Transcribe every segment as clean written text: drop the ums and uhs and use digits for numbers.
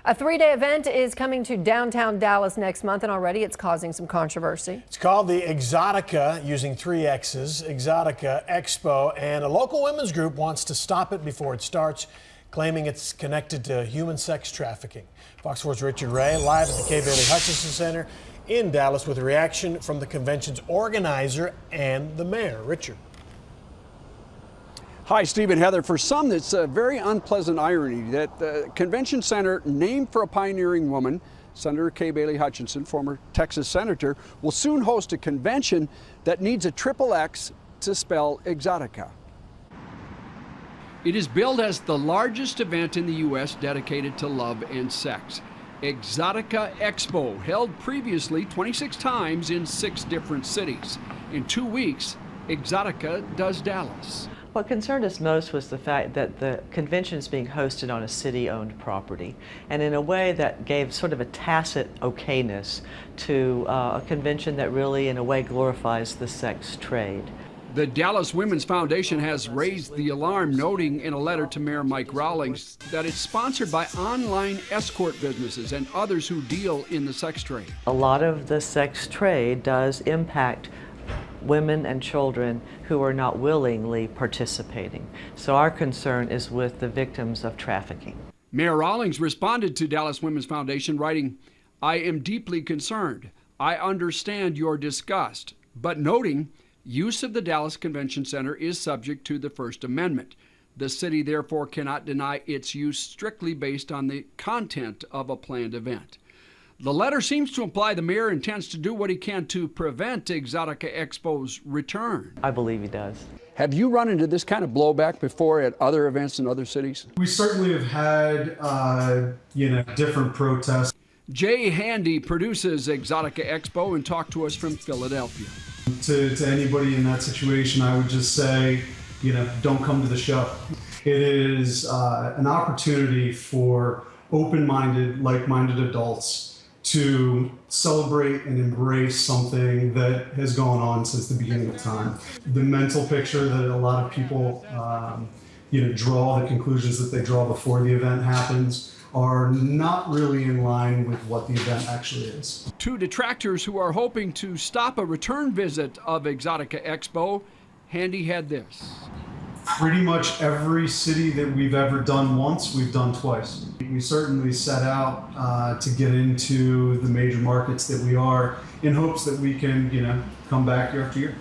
A three-day event is coming to downtown Dallas next month, and already it's causing some controversy. It's called the Exxxotica, using 3 X's, Exxxotica Expo, and a local women's group wants to stop it before it starts, claiming it's connected to human sex trafficking. Fox 4's Richard Ray live at the Kay Bailey Hutchinson Center in Dallas with a reaction from the convention's organizer and the mayor. Richard. Hi, Steve and Heather. For some, it's a very unpleasant irony that the convention center, named for a pioneering woman, Senator Kay Bailey Hutchinson, former Texas senator, will soon host a convention that needs a triple X to spell Exxxotica. It is billed as the largest event in the U.S. dedicated to love and sex. Exxxotica Expo, held previously 26 times in 6 different cities. In 2 weeks, Exxxotica does Dallas. What concerned us most was the fact that the convention is being hosted on a city-owned property, and in a way that gave sort of a tacit okayness to a convention that really, in a way, glorifies the sex trade. The Dallas Women's Foundation has raised the alarm, noting in a letter to Mayor Mike Rawlings that it's sponsored by online escort businesses and others who deal in the sex trade. A lot of the sex trade does impact women and children who are not willingly participating. So our concern is with the victims of trafficking. Mayor Rawlings responded to Dallas Women's Foundation, writing, "I am deeply concerned. I understand your disgust," but noting use of the Dallas Convention Center is subject to the First Amendment. The city therefore cannot deny its use strictly based on the content of a planned event. The letter seems to imply the mayor intends to do what he can to prevent Exxxotica Expo's return. I believe he does. Have you run into this kind of blowback before at other events in other cities? We certainly have had, different protests. Jay Handy produces Exxxotica Expo and talked to us from Philadelphia. To anybody in that situation, I would just say, don't come to the show. It is an opportunity for open-minded, like-minded adults to celebrate and embrace something that has gone on since the beginning of time. The mental picture that a lot of people, draw, the conclusions that they draw before the event happens, are not really in line with what the event actually is. To detractors who are hoping to stop a return visit of Exxxotica Expo, Handy had this. Pretty much every city that we've ever done once, we've done twice. We certainly set out to get into the major markets that we are in hopes that we can, come back year after year.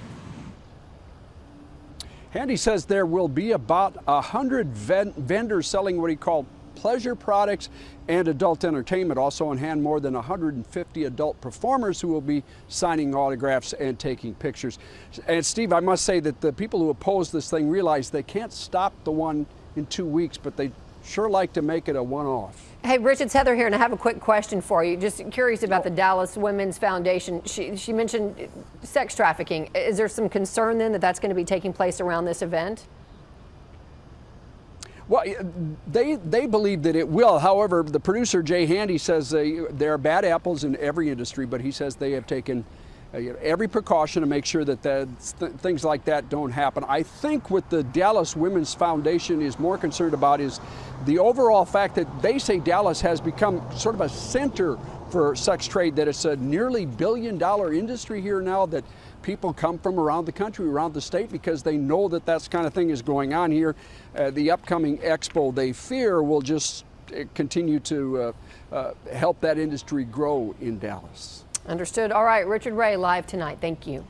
Handy says there will be about 100 vendors selling what he called pleasure products and adult entertainment. Also on hand, more than 150 adult performers who will be signing autographs and taking pictures. And Steve, I must say that the people who oppose this thing realize they can't stop the one in 2 weeks, but they sure like to make it a one-off. Hey, Rich, it's Heather here, and I have a quick question for you. Just curious about the Dallas Women's Foundation. She mentioned sex trafficking. Is there some concern then that that's going to be taking place around this event? Well, they believe that it will. However, the producer, Jay Handy, says there are bad apples in every industry, but he says they have taken every precaution to make sure that things like that don't happen. I think what the Dallas Women's Foundation is more concerned about is the overall fact that they say Dallas has become sort of a center for sex trade, that it's a nearly $1 billion industry here now, that people come from around the country, around the state, because they know that that kind of thing is going on here. The upcoming expo, they fear, will just continue to help that industry grow in Dallas. Understood. All right, Richard Ray live tonight. Thank you.